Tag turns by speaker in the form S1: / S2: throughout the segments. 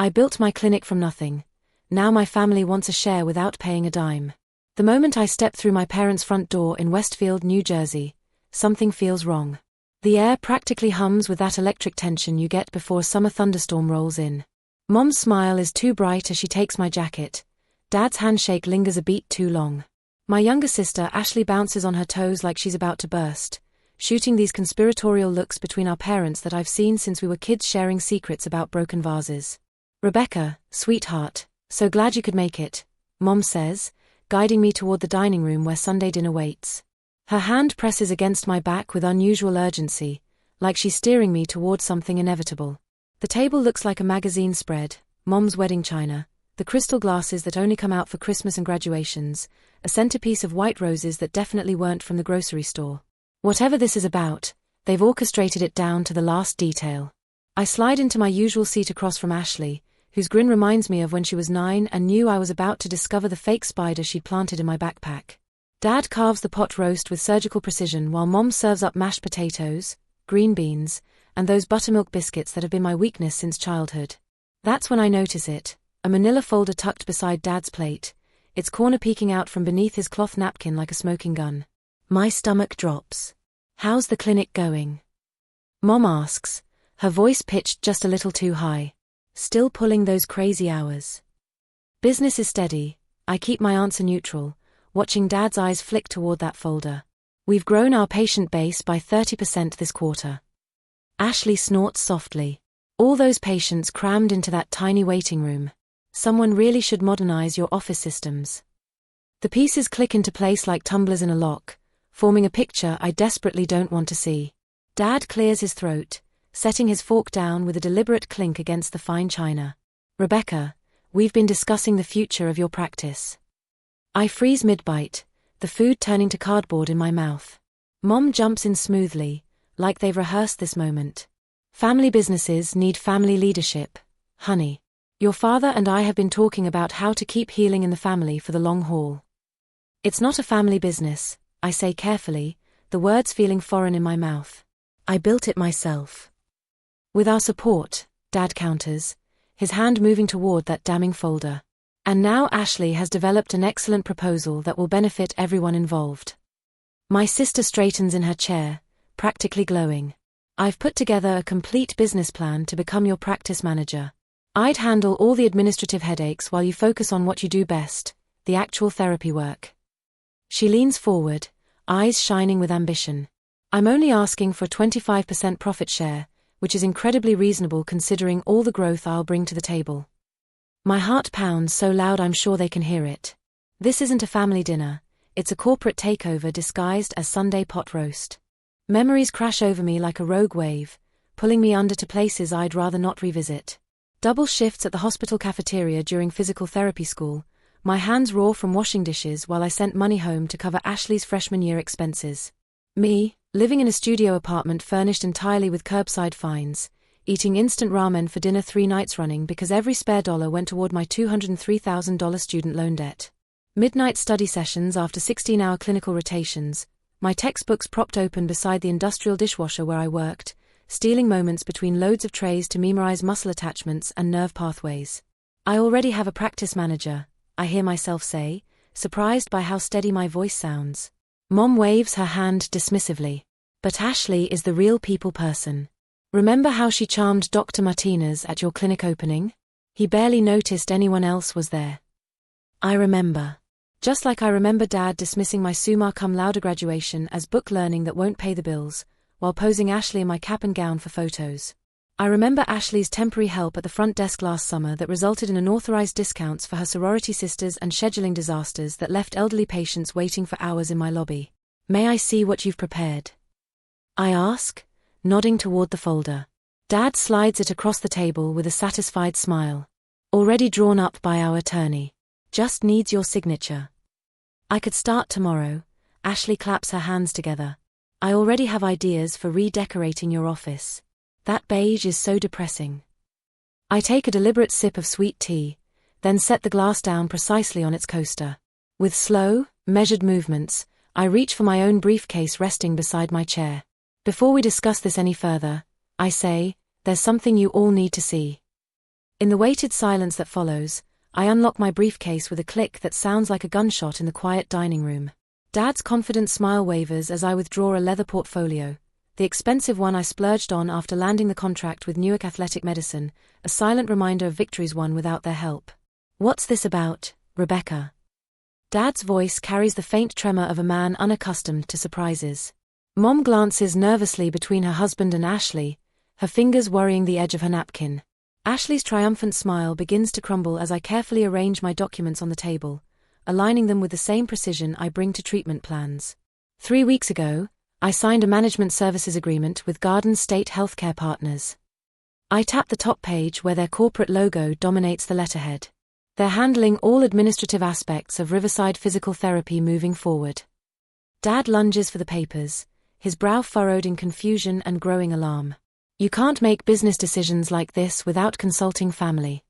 S1: I built my clinic from nothing. Now my family wants a share without paying a dime. The moment I step through my parents' front door in Westfield, New Jersey, something feels wrong. The air practically hums with that electric tension you get before a summer thunderstorm rolls in. Mom's smile is too bright as she takes my jacket. Dad's handshake lingers a beat too long. My younger sister Ashley bounces on her toes like she's about to burst, shooting these conspiratorial looks between our parents that I've seen since we were kids, sharing secrets about broken vases. "Rebecca, sweetheart, so glad you could make it," Mom says, guiding me toward the dining room where Sunday dinner waits. Her hand presses against my back with unusual urgency, like she's steering me toward something inevitable. The table looks like a magazine spread, Mom's wedding china, the crystal glasses that only come out for Christmas and graduations, a centerpiece of white roses that definitely weren't from the grocery store. Whatever this is about, they've orchestrated it down to the last detail. I slide into my usual seat across from Ashley, whose grin reminds me of when she was 9 and knew I was about to discover the fake spider she'd planted in my backpack. Dad carves the pot roast with surgical precision while Mom serves up mashed potatoes, green beans, and those buttermilk biscuits that have been my weakness since childhood. That's when I notice it, a manila folder tucked beside Dad's plate, its corner peeking out from beneath his cloth napkin like a smoking gun. My stomach drops. "How's the clinic going?" Mom asks, her voice pitched just a little too high. "Still pulling those crazy hours?" "Business is steady," I keep my answer neutral, watching Dad's eyes flick toward that folder. "We've grown our patient base by 30% this quarter." Ashley snorts softly. "All those patients crammed into that tiny waiting room. Someone really should modernize your office systems." The pieces click into place like tumblers in a lock, forming a picture I desperately don't want to see. Dad clears his throat, setting his fork down with a deliberate clink against the fine china. "Rebecca, we've been discussing the future of your practice." I freeze mid-bite, the food turning to cardboard in my mouth. Mom jumps in smoothly, like they've rehearsed this moment. "Family businesses need family leadership, honey. Your father and I have been talking about how to keep healing in the family for the long haul." "It's not a family business," I say carefully, the words feeling foreign in my mouth. "I built it myself." "With our support," Dad counters, his hand moving toward that damning folder. "And now Ashley has developed an excellent proposal that will benefit everyone involved." My sister straightens in her chair, practically glowing. "I've put together a complete business plan to become your practice manager. I'd handle all the administrative headaches while you focus on what you do best, the actual therapy work." She leans forward, eyes shining with ambition. "I'm only asking for a 25% profit share, which is incredibly reasonable considering all the growth I'll bring to the table." My heart pounds so loud I'm sure they can hear it. This isn't a family dinner, it's a corporate takeover disguised as Sunday pot roast. Memories crash over me like a rogue wave, pulling me under to places I'd rather not revisit. Double shifts at the hospital cafeteria during physical therapy school, my hands raw from washing dishes while I sent money home to cover Ashley's freshman year expenses. Me, living in a studio apartment furnished entirely with curbside finds, eating instant ramen for dinner 3 nights running because every spare dollar went toward my $203,000 student loan debt. Midnight study sessions after 16-hour clinical rotations, my textbooks propped open beside the industrial dishwasher where I worked, stealing moments between loads of trays to memorize muscle attachments and nerve pathways. "I already have a practice manager," I hear myself say, surprised by how steady my voice sounds. Mom waves her hand dismissively. "But Ashley is the real people person. Remember how she charmed Dr. Martinez at your clinic opening? He barely noticed anyone else was there." I remember. Just like I remember Dad dismissing my summa cum laude graduation as book learning that won't pay the bills, while posing Ashley in my cap and gown for photos. I remember Ashley's temporary help at the front desk last summer that resulted in unauthorized discounts for her sorority sisters and scheduling disasters that left elderly patients waiting for hours in my lobby. "May I see what you've prepared?" I ask, nodding toward the folder. Dad slides it across the table with a satisfied smile. "Already drawn up by our attorney. Just needs your signature." "I could start tomorrow," Ashley claps her hands together. "I already have ideas for redecorating your office. That beige is so depressing." I take a deliberate sip of sweet tea, then set the glass down precisely on its coaster. With slow, measured movements, I reach for my own briefcase resting beside my chair. "Before we discuss this any further," I say, "there's something you all need to see." In the weighted silence that follows, I unlock my briefcase with a click that sounds like a gunshot in the quiet dining room. Dad's confident smile wavers as I withdraw a leather portfolio, the expensive one I splurged on after landing the contract with Newark Athletic Medicine, a silent reminder of victories won without their help. "What's this about, Rebecca?" Dad's voice carries the faint tremor of a man unaccustomed to surprises. Mom glances nervously between her husband and Ashley, her fingers worrying the edge of her napkin. Ashley's triumphant smile begins to crumble as I carefully arrange my documents on the table, aligning them with the same precision I bring to treatment plans. 3 weeks ago, I signed a management services agreement with Garden State Healthcare Partners. I tap the top page where their corporate logo dominates the letterhead. They're handling all administrative aspects of Riverside Physical Therapy moving forward. Dad lunges for the papers, his brow furrowed in confusion and growing alarm. "You can't make business decisions like this without consulting family."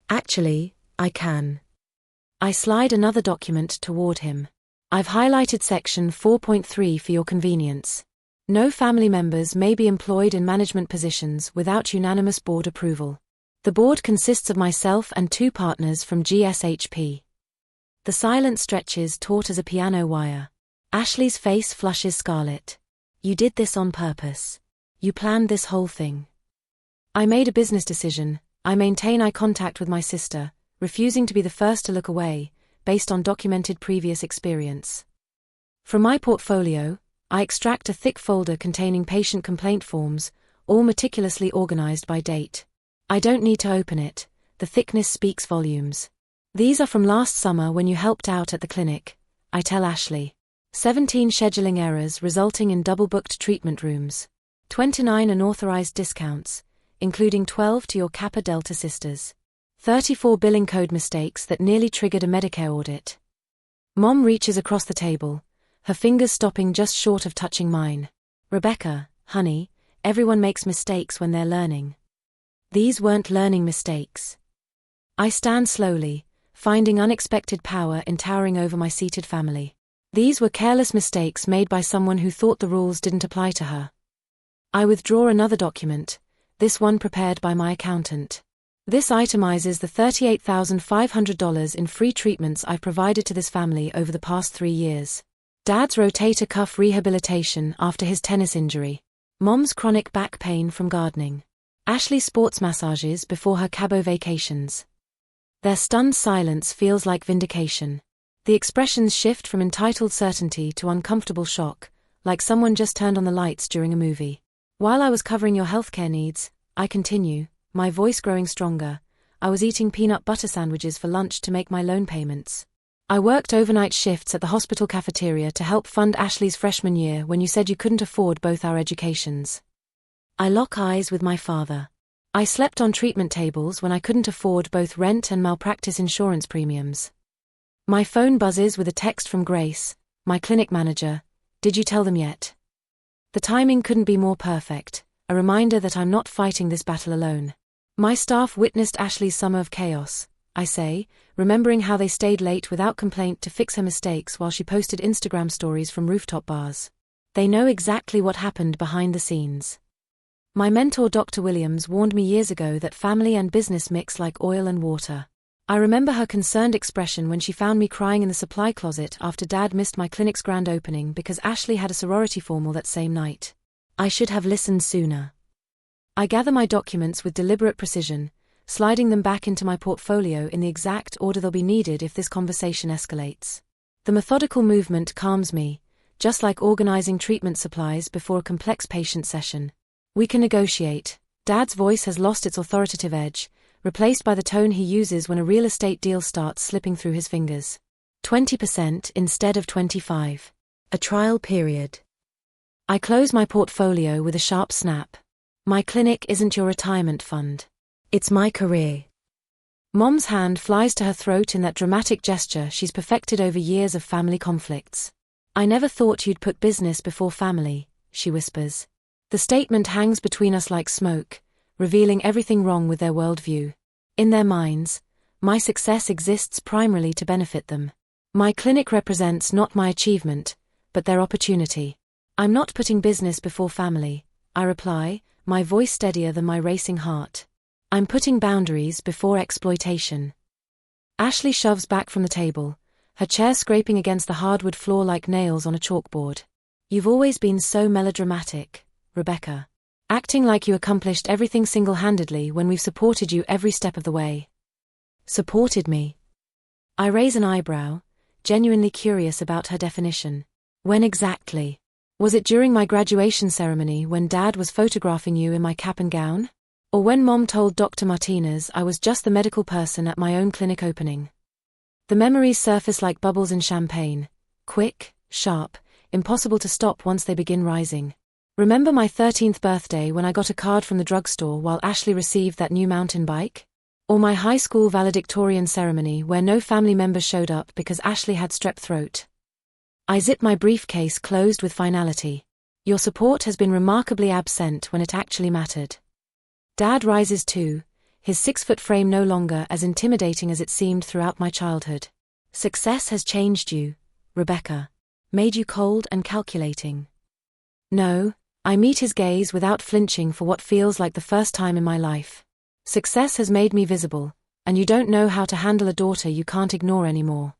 S1: "Actually, I can." I slide another document toward him. "I've highlighted section 4.3 for your convenience. No family members may be employed in management positions without unanimous board approval. The board consists of myself and 2 partners from GSHP." The silence stretches taut as a piano wire. Ashley's face flushes scarlet. "You did this on purpose. You planned this whole thing." "I made a business decision." I maintain eye contact with my sister, refusing to be the first to look away, based on documented previous experience. From my portfolio, I extract a thick folder containing patient complaint forms, all meticulously organized by date. I don't need to open it, the thickness speaks volumes. "These are from last summer when you helped out at the clinic," I tell Ashley. 17 scheduling errors resulting in double-booked treatment rooms. 29 unauthorized discounts, including 12 to your Kappa Delta sisters. 34 billing code mistakes that nearly triggered a Medicare audit. Mom reaches across the table, her fingers stopping just short of touching mine. "Rebecca, honey, everyone makes mistakes when they're learning." These weren't learning mistakes. I stand slowly, finding unexpected power in towering over my seated family. These were careless mistakes made by someone who thought the rules didn't apply to her. I withdraw another document, this one prepared by my accountant. This itemizes the $38,500 in free treatments I've provided to this family over the past 3 years. Dad's rotator cuff rehabilitation after his tennis injury. Mom's chronic back pain from gardening. Ashley's sports massages before her Cabo vacations. Their stunned silence feels like vindication. The expressions shift from entitled certainty to uncomfortable shock, like someone just turned on the lights during a movie. "While I was covering your healthcare needs," I continue, my voice growing stronger, "I was eating peanut butter sandwiches for lunch to make my loan payments. I worked overnight shifts at the hospital cafeteria to help fund Ashley's freshman year when you said you couldn't afford both our educations." I lock eyes with my father. "I slept on treatment tables when I couldn't afford both rent and malpractice insurance premiums." My phone buzzes with a text from Grace, my clinic manager. "Did you tell them yet?" The timing couldn't be more perfect, a reminder that I'm not fighting this battle alone. "My staff witnessed Ashley's summer of chaos," I say, remembering how they stayed late without complaint to fix her mistakes while she posted Instagram stories from rooftop bars. "They know exactly what happened behind the scenes." My mentor Dr. Williams warned me years ago that family and business mix like oil and water. I remember her concerned expression when she found me crying in the supply closet after Dad missed my clinic's grand opening because Ashley had a sorority formal that same night. I should have listened sooner. I gather my documents with deliberate precision, sliding them back into my portfolio in the exact order they'll be needed if this conversation escalates. The methodical movement calms me, just like organizing treatment supplies before a complex patient session. "We can negotiate." Dad's voice has lost its authoritative edge, replaced by the tone he uses when a real estate deal starts slipping through his fingers. 20% instead of 25. A trial period. I close my portfolio with a sharp snap. "My clinic isn't your retirement fund. It's my career." Mom's hand flies to her throat in that dramatic gesture she's perfected over years of family conflicts. "I never thought you'd put business before family," she whispers. The statement hangs between us like smoke, revealing everything wrong with their worldview. In their minds, my success exists primarily to benefit them. My clinic represents not my achievement, but their opportunity. "I'm not putting business before family," I reply, my voice steadier than my racing heart. I'm putting boundaries before exploitation. Ashley shoves back from the table, her chair scraping against the hardwood floor like nails on a chalkboard. You've always been so melodramatic, Rebecca. Acting like you accomplished everything single-handedly when we've supported you every step of the way. Supported me? I raise an eyebrow, genuinely curious about her definition. When exactly? Was it during my graduation ceremony when Dad was photographing you in my cap and gown? Or when Mom told Dr. Martinez I was just the medical person at my own clinic opening? The memories surface like bubbles in champagne, quick, sharp, impossible to stop once they begin rising. Remember my 13th birthday when I got a card from the drugstore while Ashley received that new mountain bike? Or my high school valedictorian ceremony where no family members showed up because Ashley had strep throat? I zip my briefcase closed with finality. Your support has been remarkably absent when it actually mattered. Dad rises too, his 6-foot frame no longer as intimidating as it seemed throughout my childhood. Success has changed you, Rebecca. Made you cold and calculating. No, I meet his gaze without flinching for what feels like the first time in my life. Success has made me visible, and you don't know how to handle a daughter you can't ignore anymore.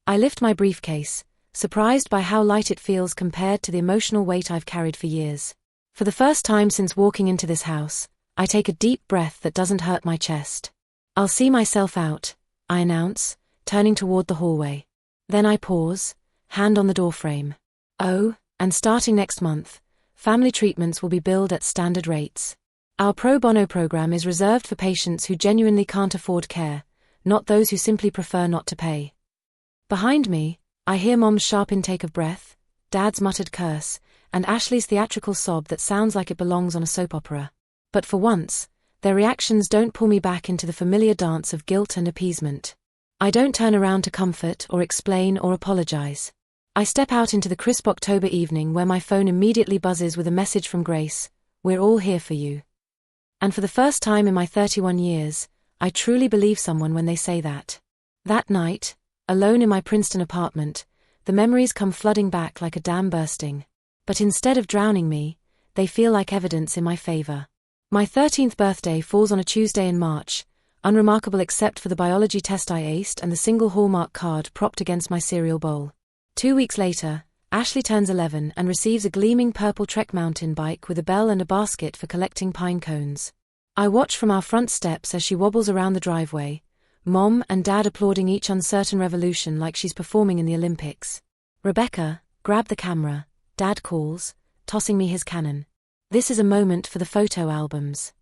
S1: I lift my briefcase, surprised by how light it feels compared to the emotional weight I've carried for years. For the first time since walking into this house, I take a deep breath that doesn't hurt my chest. I'll see myself out, I announce, turning toward the hallway. Then I pause, hand on the doorframe. Oh, and starting next month, family treatments will be billed at standard rates. Our pro bono program is reserved for patients who genuinely can't afford care, not those who simply prefer not to pay. Behind me, I hear Mom's sharp intake of breath, Dad's muttered curse, and Ashley's theatrical sob that sounds like it belongs on a soap opera. But for once, their reactions don't pull me back into the familiar dance of guilt and appeasement. I don't turn around to comfort or explain or apologize. I step out into the crisp October evening where my phone immediately buzzes with a message from Grace, "We're all here for you." And for the first time in my 31 years, I truly believe someone when they say that. That night, alone in my Princeton apartment, the memories come flooding back like a dam bursting. But instead of drowning me, they feel like evidence in my favor. My 13th birthday falls on a Tuesday in March, unremarkable except for the biology test I aced and the single Hallmark card propped against my cereal bowl. 2 weeks later, Ashley turns 11 and receives a gleaming purple Trek mountain bike with a bell and a basket for collecting pine cones. I watch from our front steps as she wobbles around the driveway, Mom and Dad applauding each uncertain revolution like she's performing in the Olympics. "Rebecca, grab the camera," Dad calls, tossing me his Canon. "This is a moment for the photo albums."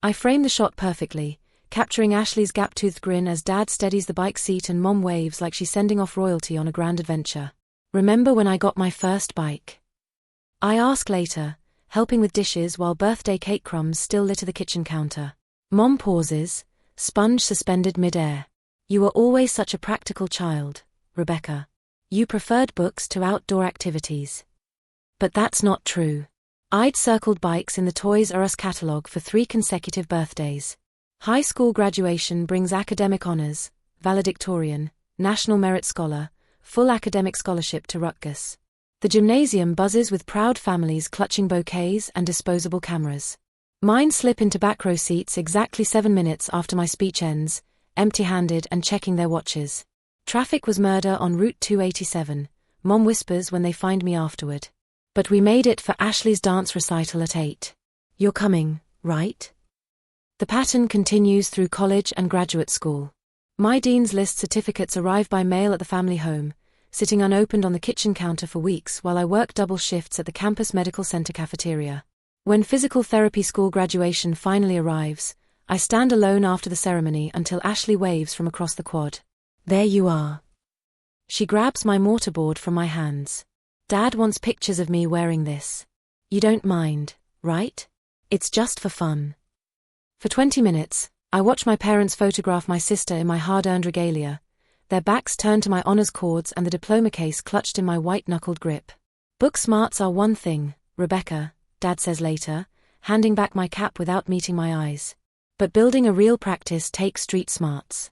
S1: I frame the shot perfectly, capturing Ashley's gap-toothed grin as Dad steadies the bike seat and Mom waves like she's sending off royalty on a grand adventure. "Remember when I got my first bike?" I ask later, helping with dishes while birthday cake crumbs still litter the kitchen counter. Mom pauses, sponge suspended mid-air. "You were always such a practical child, Rebecca. You preferred books to outdoor activities." But that's not true. I'd circled bikes in the Toys R Us catalog for 3 consecutive birthdays. High school graduation brings academic honors, valedictorian, National Merit Scholar, full academic scholarship to Rutgers. The gymnasium buzzes with proud families clutching bouquets and disposable cameras. Mine slip into back row seats exactly 7 minutes after my speech ends, empty-handed and checking their watches. Traffic was murder on Route 287, Mom whispers when they find me afterward. But we made it for Ashley's dance recital at 8. "You're coming, right?" The pattern continues through college and graduate school. My Dean's List certificates arrive by mail at the family home, sitting unopened on the kitchen counter for weeks while I work double shifts at the campus medical center cafeteria. When physical therapy school graduation finally arrives, I stand alone after the ceremony until Ashley waves from across the quad. "There you are." She grabs my mortarboard from my hands. "Dad wants pictures of me wearing this. You don't mind, right? It's just for fun." For 20 minutes, I watch my parents photograph my sister in my hard-earned regalia, their backs turned to my honors cords and the diploma case clutched in my white-knuckled grip. "Book smarts are one thing, Rebecca," Dad says later, handing back my cap without meeting my eyes. "But building a real practice takes street smarts."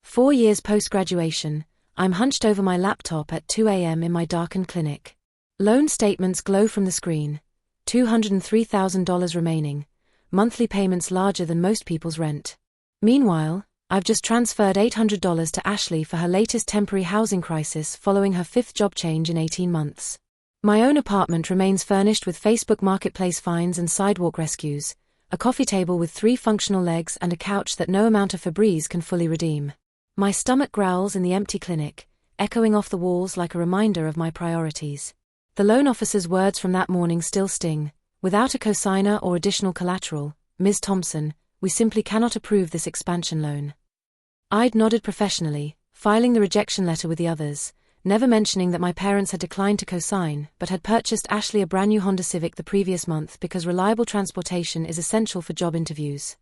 S1: 4 years post-graduation, I'm hunched over my laptop at 2 a.m. in my darkened clinic. Loan statements glow from the screen, $203,000 remaining, monthly payments larger than most people's rent. Meanwhile, I've just transferred $800 to Ashley for her latest temporary housing crisis following her 5th job change in 18 months. My own apartment remains furnished with Facebook Marketplace finds and sidewalk rescues, a coffee table with 3 functional legs and a couch that no amount of Febreze can fully redeem. My stomach growls in the empty clinic, echoing off the walls like a reminder of my priorities. The loan officer's words from that morning still sting. Without a cosigner or additional collateral, Ms. Thompson, we simply cannot approve this expansion loan. I'd nodded professionally, filing the rejection letter with the others, never mentioning that my parents had declined to co-sign but had purchased Ashley a brand new Honda Civic the previous month because reliable transportation is essential for job interviews.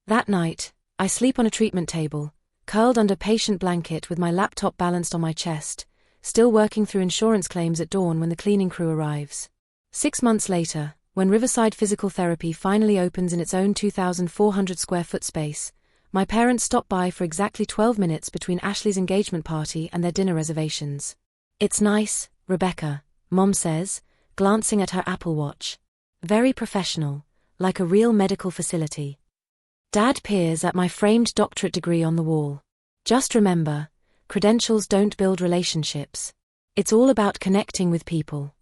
S1: That night, I sleep on a treatment table, curled under patient blanket with my laptop balanced on my chest, still working through insurance claims at dawn when the cleaning crew arrives. 6 months later, when Riverside Physical Therapy finally opens in its own 2,400 square foot space, my parents stop by for exactly 12 minutes between Ashley's engagement party and their dinner reservations. "It's nice, Rebecca," Mom says, glancing at her Apple Watch. "Very professional, like a real medical facility." Dad peers at my framed doctorate degree on the wall. "Just remember, credentials don't build relationships. It's all about connecting with people."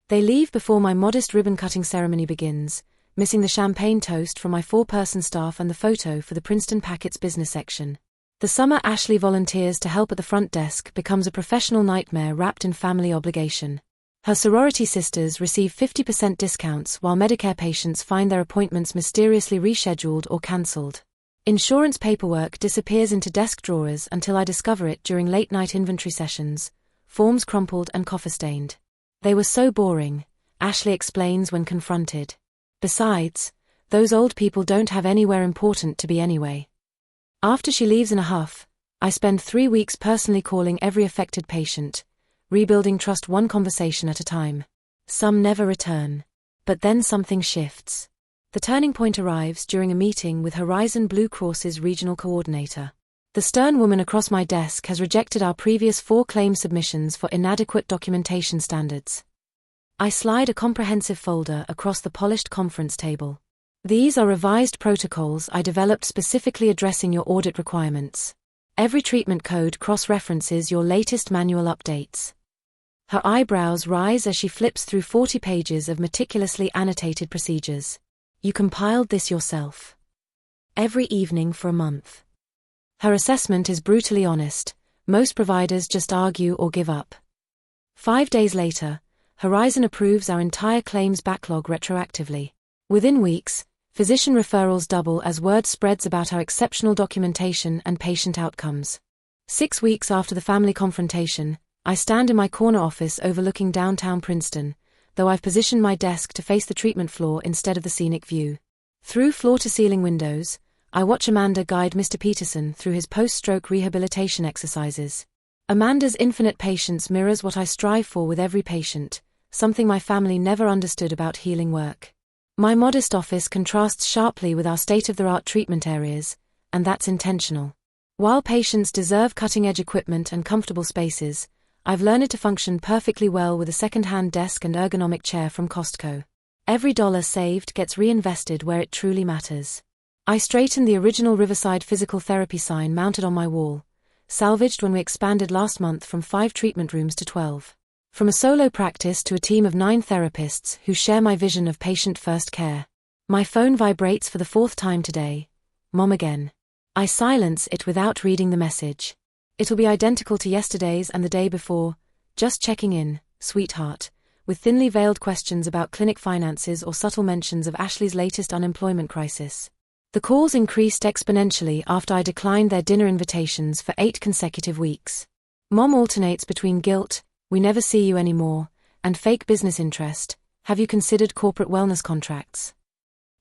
S1: They leave before my modest ribbon-cutting ceremony begins, missing the champagne toast from my 4-person staff and the photo for the Princeton Packets business section. The summer Ashley volunteers to help at the front desk becomes a professional nightmare wrapped in family obligation. Her sorority sisters receive 50% discounts while Medicare patients find their appointments mysteriously rescheduled or cancelled. Insurance paperwork disappears into desk drawers until I discover it during late-night inventory sessions, forms crumpled and coffee-stained. "They were so boring," Ashley explains when confronted. "Besides, those old people don't have anywhere important to be anyway." After she leaves in a huff, I spend 3 weeks personally calling every affected patient, rebuilding trust one conversation at a time. Some never return. But then something shifts. The turning point arrives during a meeting with Horizon Blue Cross's regional coordinator. The stern woman across my desk has rejected our previous 4 claim submissions for inadequate documentation standards. I slide a comprehensive folder across the polished conference table. "These are revised protocols I developed specifically addressing your audit requirements. Every treatment code cross-references your latest manual updates." Her eyebrows rise as she flips through 40 pages of meticulously annotated procedures. "You compiled this yourself?" "Every evening for a month." Her assessment is brutally honest. Most providers just argue or give up. 5 days later, Horizon approves our entire claims backlog retroactively. Within weeks, physician referrals double as word spreads about our exceptional documentation and patient outcomes. 6 weeks after the family confrontation, I stand in my corner office overlooking downtown Princeton, though I've positioned my desk to face the treatment floor instead of the scenic view. Through floor-to-ceiling windows, I watch Amanda guide Mr. Peterson through his post-stroke rehabilitation exercises. Amanda's infinite patience mirrors what I strive for with every patient, something my family never understood about healing work. My modest office contrasts sharply with our state-of-the-art treatment areas, and that's intentional. While patients deserve cutting-edge equipment and comfortable spaces, I've learned to function perfectly well with a second-hand desk and ergonomic chair from Costco. Every dollar saved gets reinvested where it truly matters. I straighten the original Riverside Physical Therapy sign mounted on my wall, salvaged when we expanded last month from 5 treatment rooms to 12. From a solo practice to a team of 9 therapists who share my vision of patient-first care. My phone vibrates for the 4th time today. Mom again. I silence it without reading the message. It'll be identical to yesterday's and the day before, just checking in, sweetheart, with thinly veiled questions about clinic finances or subtle mentions of Ashley's latest unemployment crisis. The calls increased exponentially after I declined their dinner invitations for 8 consecutive weeks. Mom alternates between guilt, "We never see you anymore," and fake business interest, "Have you considered corporate wellness contracts?"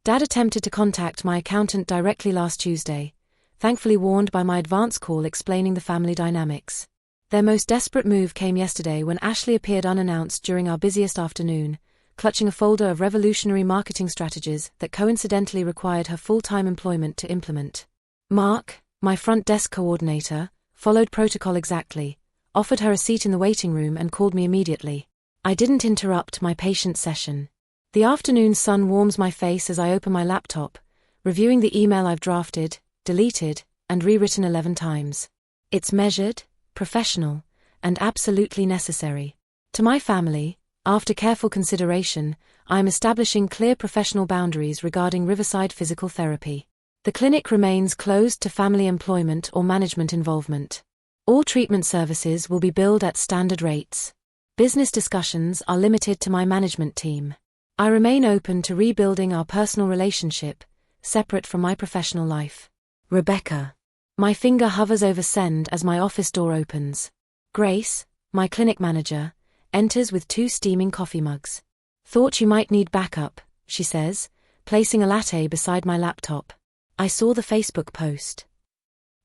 S1: Dad attempted to contact my accountant directly last Tuesday, thankfully warned by my advance call explaining the family dynamics. Their most desperate move came yesterday when Ashley appeared unannounced during our busiest afternoon, clutching a folder of revolutionary marketing strategies that coincidentally required her full-time employment to implement. Mark, my front desk coordinator, followed protocol exactly, offered her a seat in the waiting room and called me immediately. I didn't interrupt my patient session. The afternoon sun warms my face as I open my laptop, reviewing the email I've drafted, deleted, and rewritten 11 times. It's measured, professional, and absolutely necessary. To my family, after careful consideration, I am establishing clear professional boundaries regarding Riverside Physical Therapy. The clinic remains closed to family employment or management involvement. All treatment services will be billed at standard rates. Business discussions are limited to my management team. I remain open to rebuilding our personal relationship, separate from my professional life. Rebecca. My finger hovers over send as my office door opens. Grace, my clinic manager, enters with 2 steaming coffee mugs. Thought you might need backup, she says, placing a latte beside my laptop. I saw the Facebook post.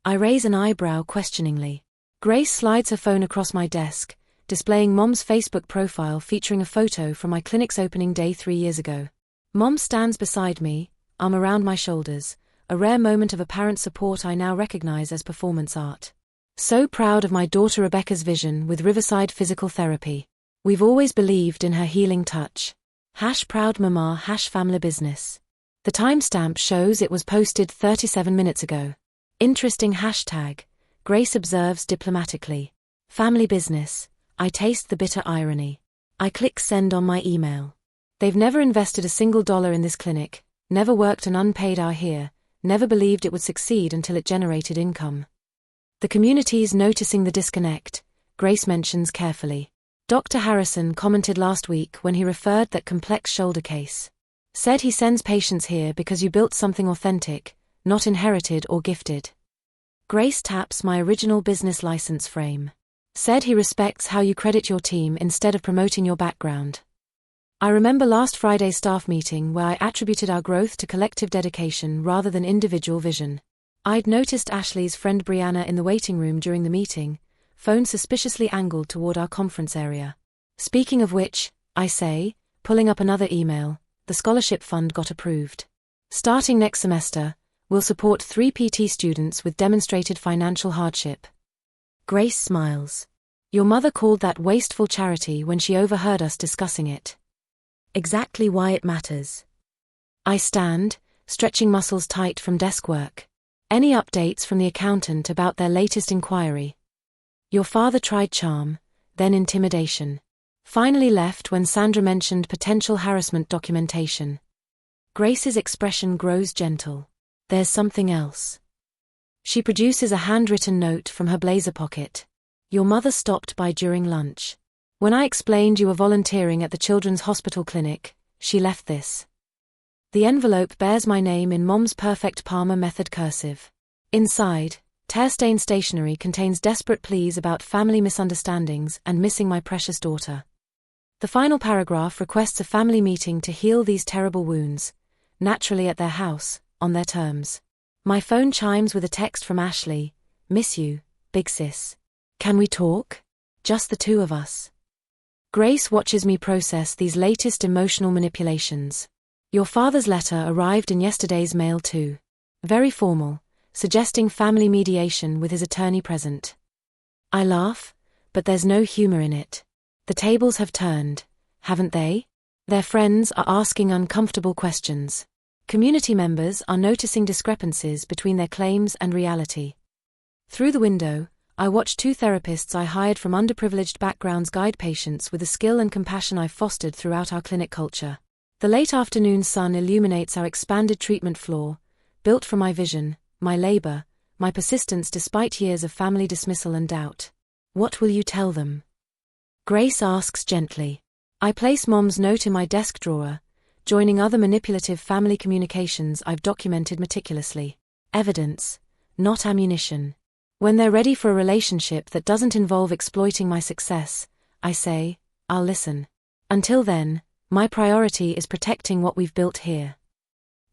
S1: I raise an eyebrow questioningly. Grace slides her phone across my desk, displaying Mom's Facebook profile featuring a photo from my clinic's opening day 3 years ago. Mom stands beside me, arm around my shoulders, a rare moment of apparent support I now recognize as performance art. So proud of my daughter Rebecca's vision with Riverside Physical Therapy. We've always believed in her healing touch. #proud mama #family business. The timestamp shows it was posted 37 minutes ago. Interesting hashtag, Grace observes diplomatically. Family business. I taste the bitter irony. I click send on my email. They've never invested a single dollar in this clinic, never worked an unpaid hour here, never believed it would succeed until it generated income. The community's noticing the disconnect, Grace mentions carefully. Dr. Harrison commented last week when he referred that complex shoulder case. Said he sends patients here because you built something authentic, not inherited or gifted. Grace taps my original business license frame. Said he respects how you credit your team instead of promoting your background. I remember last Friday's staff meeting where I attributed our growth to collective dedication rather than individual vision. I'd noticed Ashley's friend Brianna in the waiting room during the meeting, phone suspiciously angled toward our conference area. Speaking of which, I say, pulling up another email, the scholarship fund got approved. Starting next semester, we'll support 3 PT students with demonstrated financial hardship. Grace smiles. Your mother called that wasteful charity when she overheard us discussing it. Exactly why it matters. I stand, stretching muscles tight from desk work. Any updates from the accountant about their latest inquiry? Your father tried charm, then intimidation. Finally left when Sandra mentioned potential harassment documentation. Grace's expression grows gentle. There's something else. She produces a handwritten note from her blazer pocket. Your mother stopped by during lunch. When I explained you were volunteering at the Children's Hospital Clinic, she left this. The envelope bears my name in Mom's perfect Palmer method cursive. Inside, tear-stained stationery contains desperate pleas about family misunderstandings and missing my precious daughter. The final paragraph requests a family meeting to heal these terrible wounds, naturally at their house, on their terms. My phone chimes with a text from Ashley. Miss you, big sis. Can we talk? Just the 2 of us. Grace watches me process these latest emotional manipulations. Your father's letter arrived in yesterday's mail too. Very formal, suggesting family mediation with his attorney present. I laugh, but there's no humor in it. The tables have turned, haven't they? Their friends are asking uncomfortable questions. Community members are noticing discrepancies between their claims and reality. Through the window, I watch 2 therapists I hired from underprivileged backgrounds guide patients with the skill and compassion I've fostered throughout our clinic culture. The late afternoon sun illuminates our expanded treatment floor, built from my vision, my labor, my persistence despite years of family dismissal and doubt. What will you tell them? Grace asks gently. I place Mom's note in my desk drawer, joining other manipulative family communications I've documented meticulously. Evidence, not ammunition. When they're ready for a relationship that doesn't involve exploiting my success, I say, I'll listen. Until then, my priority is protecting what we've built here.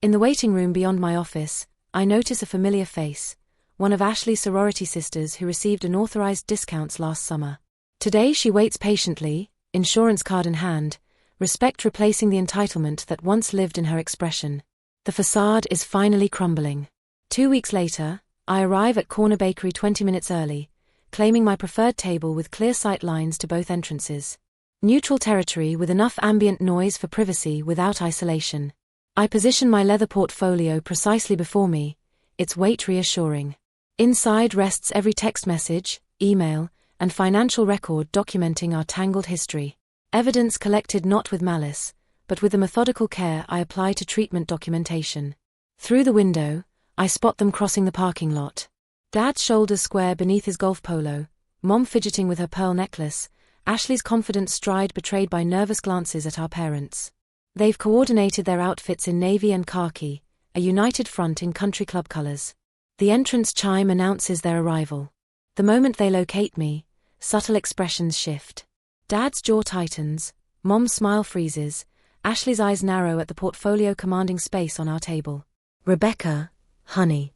S1: In the waiting room beyond my office, I notice a familiar face, one of Ashley's sorority sisters who received unauthorized discounts last summer. Today she waits patiently, insurance card in hand, respect replacing the entitlement that once lived in her expression. The facade is finally crumbling. 2 weeks later, I arrive at Corner Bakery 20 minutes early, claiming my preferred table with clear sight lines to both entrances. Neutral territory with enough ambient noise for privacy without isolation. I position my leather portfolio precisely before me, its weight reassuring. Inside rests every text message, email, and financial record documenting our tangled history. Evidence collected not with malice, but with the methodical care I apply to treatment documentation. Through the window, I spot them crossing the parking lot. Dad's shoulders square beneath his golf polo, Mom fidgeting with her pearl necklace, Ashley's confident stride betrayed by nervous glances at our parents. They've coordinated their outfits in navy and khaki, a united front in country club colors. The entrance chime announces their arrival. The moment they locate me, subtle expressions shift. Dad's jaw tightens, Mom's smile freezes, Ashley's eyes narrow at the portfolio commanding space on our table. "Rebecca, honey."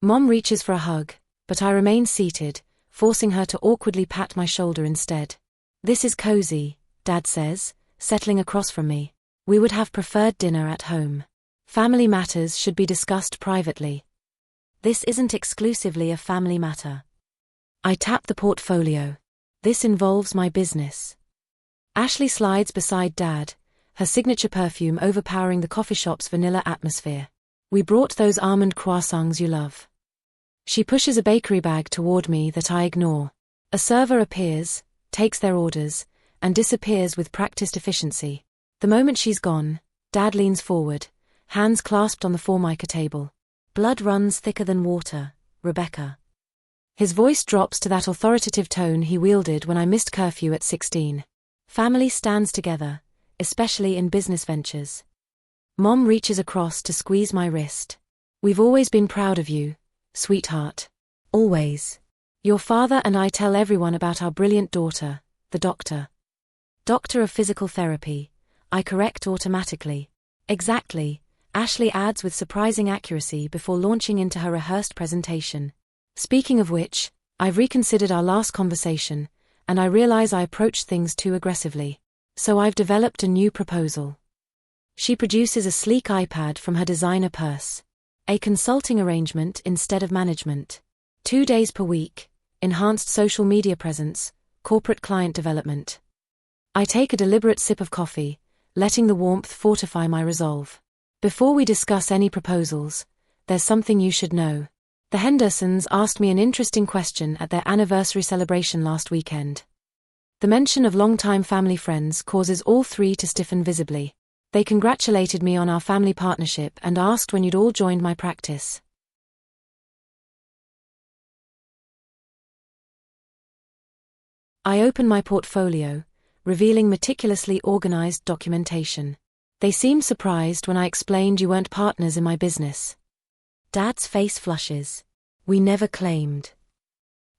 S1: Mom reaches for a hug, but I remain seated, forcing her to awkwardly pat my shoulder instead. "This is cozy," Dad says, settling across from me. "We would have preferred dinner at home. Family matters should be discussed privately." "This isn't exclusively a family matter." I tap the portfolio. "This involves my business." Ashley slides beside Dad, her signature perfume overpowering the coffee shop's vanilla atmosphere. "We brought those almond croissants you love." She pushes a bakery bag toward me that I ignore. A server appears, takes their orders, and disappears with practiced efficiency. The moment she's gone, Dad leans forward, hands clasped on the formica table. "Blood runs thicker than water, Rebecca." His voice drops to that authoritative tone he wielded when I missed curfew at 16. Family stands together, especially in business ventures. Mom reaches across to squeeze my wrist. "We've always been proud of you, sweetheart. Always. Your father and I tell everyone about our brilliant daughter, the doctor." "Doctor of physical therapy," I correct automatically. "Exactly," Ashley adds with surprising accuracy before launching into her rehearsed presentation. "Speaking of which, I've reconsidered our last conversation, and I realize I approached things too aggressively. So I've developed a new proposal." She produces a sleek iPad from her designer purse. "A consulting arrangement instead of management. 2 days per week, enhanced social media presence, corporate client development." I take a deliberate sip of coffee, letting the warmth fortify my resolve. "Before we discuss any proposals, there's something you should know. The Hendersons asked me an interesting question at their anniversary celebration last weekend." The mention of longtime family friends causes all three to stiffen visibly. "They congratulated me on our family partnership and asked when you'd all joined my practice." I open my portfolio, revealing meticulously organized documentation. "They seemed surprised when I explained you weren't partners in my business." Dad's face flushes. "We never claimed."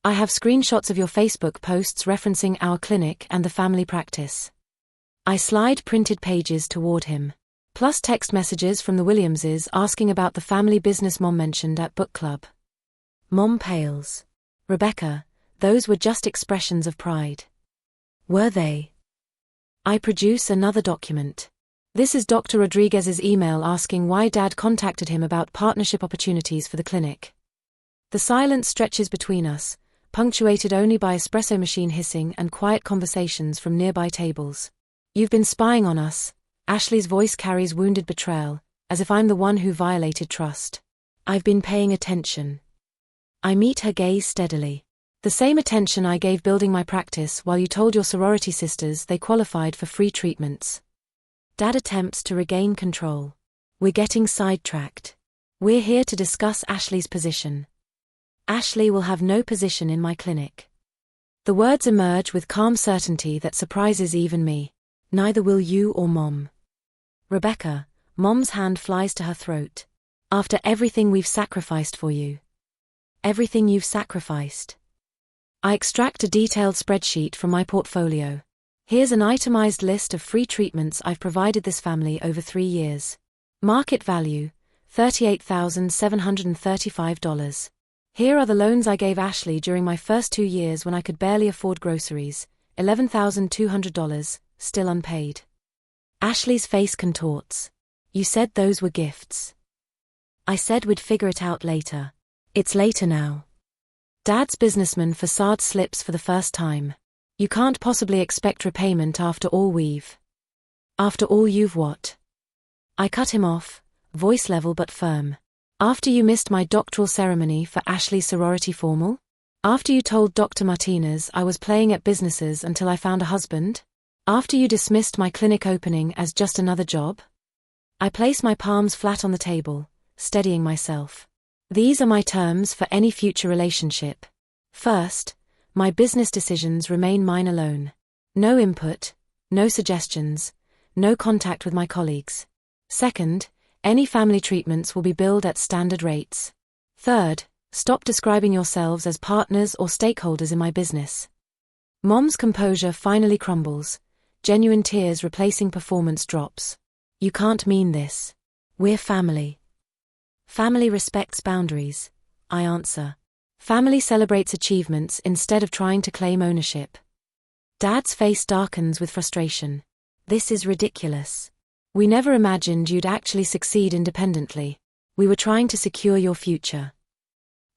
S1: "I have screenshots of your Facebook posts referencing our clinic and the family practice." I slide printed pages toward him. Plus text messages from the Williamses asking about the family business Mom mentioned at book club. Mom pales. "Rebecca, those were just expressions of pride." "Were they?" I produce another document. This is Dr. Rodriguez's email asking why Dad contacted him about partnership opportunities for the clinic. The silence stretches between us, punctuated only by espresso machine hissing and quiet conversations from nearby tables. "You've been spying on us," Ashley's voice carries wounded betrayal, as if I'm the one who violated trust. "I've been paying attention." I meet her gaze steadily. "The same attention I gave building my practice while you told your sorority sisters they qualified for free treatments." Dad attempts to regain control. "We're getting sidetracked. We're here to discuss Ashley's position." "Ashley will have no position in my clinic." The words emerge with calm certainty that surprises even me. "Neither will you or Mom." "Rebecca," Mom's hand flies to her throat. "After everything we've sacrificed for you." "Everything you've sacrificed." I extract a detailed spreadsheet from my portfolio. Here's an itemized list of free treatments I've provided this family over 3 years. Market value, $38,735. Here are the loans I gave Ashley during my first 2 years when I could barely afford groceries, $11,200, still unpaid. Ashley's face contorts. "You said those were gifts." "I said we'd figure it out later." "It's later now." Dad's businessman facade slips for the first time. You can't possibly expect repayment after all After all you've what? I cut him off, voice level but firm. After you missed my doctoral ceremony for Ashley's sorority formal? After you told Dr. Martinez I was playing at businesses until I found a husband? After you dismissed my clinic opening as just another job? I place my palms flat on the table, steadying myself. These are my terms for any future relationship. First, my business decisions remain mine alone. No input, no suggestions, no contact with my colleagues. Second, any family treatments will be billed at standard rates. Third, stop describing yourselves as partners or stakeholders in my business. Mom's composure finally crumbles, genuine tears replacing performance drops. You can't mean this. We're family. Family respects boundaries, I answer. Family celebrates achievements instead of trying to claim ownership. Dad's face darkens with frustration. This is ridiculous. We never imagined you'd actually succeed independently. We were trying to secure your future.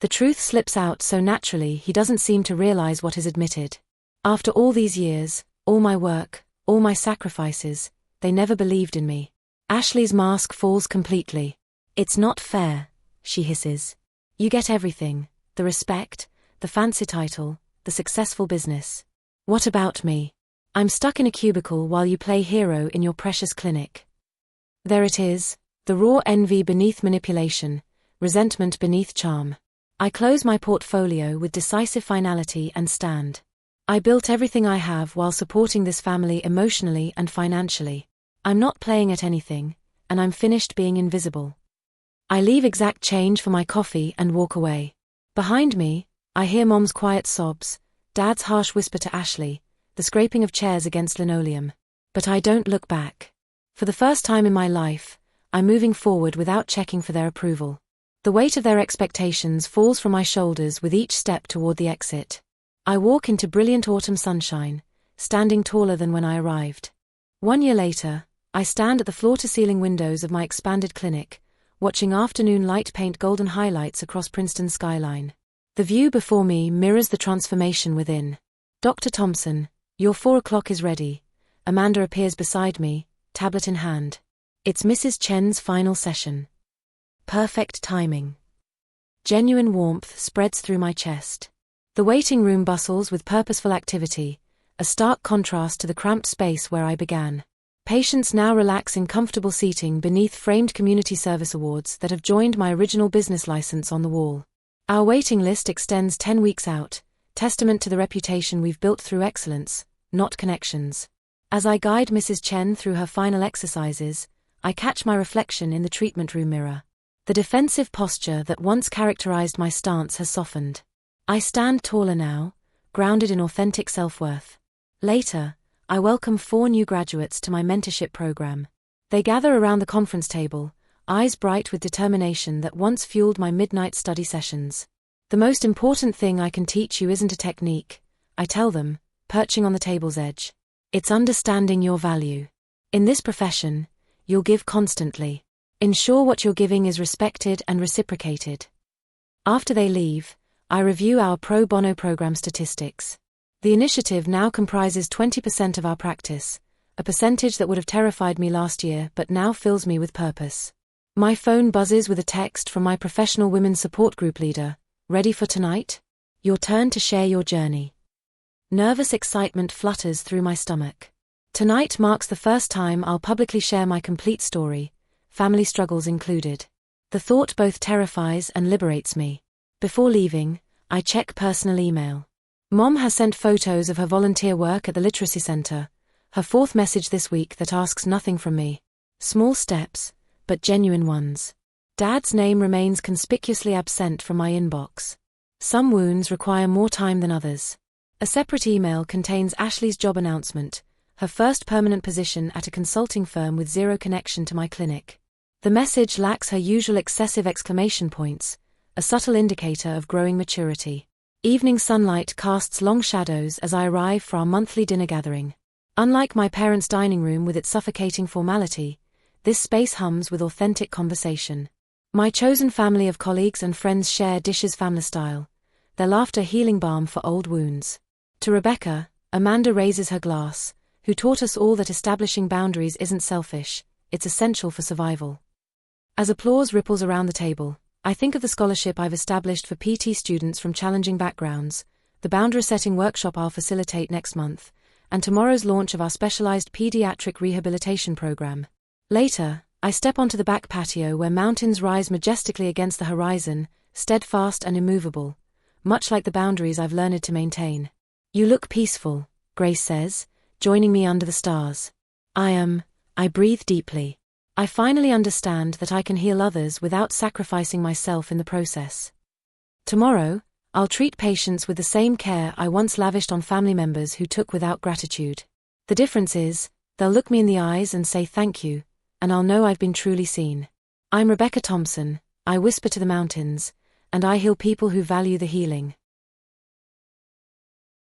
S1: The truth slips out so naturally he doesn't seem to realize what is admitted. After all these years, all my work, all my sacrifices, they never believed in me. Ashley's mask falls completely. It's not fair, she hisses. You get everything, the respect, the fancy title, the successful business. What about me? I'm stuck in a cubicle while you play hero in your precious clinic. There it is, the raw envy beneath manipulation, resentment beneath charm. I close my portfolio with decisive finality and stand. I built everything I have while supporting this family emotionally and financially. I'm not playing at anything, and I'm finished being invisible. I leave exact change for my coffee and walk away. Behind me, I hear Mom's quiet sobs, Dad's harsh whisper to Ashley, the scraping of chairs against linoleum. But I don't look back. For the first time in my life, I'm moving forward without checking for their approval. The weight of their expectations falls from my shoulders with each step toward the exit. I walk into brilliant autumn sunshine, standing taller than when I arrived. 1 year later, I stand at the floor-to-ceiling windows of my expanded clinic, watching afternoon light paint golden highlights across Princeton's skyline. The view before me mirrors the transformation within. Dr. Thompson, your 4 o'clock is ready. Amanda appears beside me, tablet in hand. It's Mrs. Chen's final session. Perfect timing. Genuine warmth spreads through my chest. The waiting room bustles with purposeful activity, a stark contrast to the cramped space where I began. Patients now relax in comfortable seating beneath framed community service awards that have joined my original business license on the wall. Our waiting list extends 10 weeks out, testament to the reputation we've built through excellence, not connections. As I guide Mrs. Chen through her final exercises, I catch my reflection in the treatment room mirror. The defensive posture that once characterized my stance has softened. I stand taller now, grounded in authentic self-worth. Later, I welcome 4 new graduates to my mentorship program. They gather around the conference table, eyes bright with determination that once fueled my midnight study sessions. The most important thing I can teach you isn't a technique, I tell them, perching on the table's edge. It's understanding your value. In this profession, you'll give constantly. Ensure what you're giving is respected and reciprocated. After they leave, I review our pro bono program statistics. The initiative now comprises 20% of our practice, a percentage that would have terrified me last year but now fills me with purpose. My phone buzzes with a text from my professional women's support group leader. Ready for tonight? Your turn to share your journey. Nervous excitement flutters through my stomach. Tonight marks the first time I'll publicly share my complete story, family struggles included. The thought both terrifies and liberates me. Before leaving, I check personal email. Mom has sent photos of her volunteer work at the Literacy Center, her 4th message this week that asks nothing from me. Small steps, but genuine ones. Dad's name remains conspicuously absent from my inbox. Some wounds require more time than others. A separate email contains Ashley's job announcement, her first permanent position at a consulting firm with zero connection to my clinic. The message lacks her usual excessive exclamation points, a subtle indicator of growing maturity. Evening sunlight casts long shadows as I arrive for our monthly dinner gathering. Unlike my parents' dining room with its suffocating formality, this space hums with authentic conversation. My chosen family of colleagues and friends share dishes family style, their laughter healing balm for old wounds. To Rebecca, Amanda raises her glass, who taught us all that establishing boundaries isn't selfish, it's essential for survival. As applause ripples around the table, I think of the scholarship I've established for PT students from challenging backgrounds, the boundary setting workshop I'll facilitate next month, and tomorrow's launch of our specialized pediatric rehabilitation program. Later, I step onto the back patio where mountains rise majestically against the horizon, steadfast and immovable, much like the boundaries I've learned to maintain. "You look peaceful," Grace says, joining me under the stars. I breathe deeply. I finally understand that I can heal others without sacrificing myself in the process. Tomorrow, I'll treat patients with the same care I once lavished on family members who took without gratitude. The difference is, they'll look me in the eyes and say thank you, and I'll know I've been truly seen. I'm Rebecca Thompson, I whisper to the mountains, and I heal people who value the healing.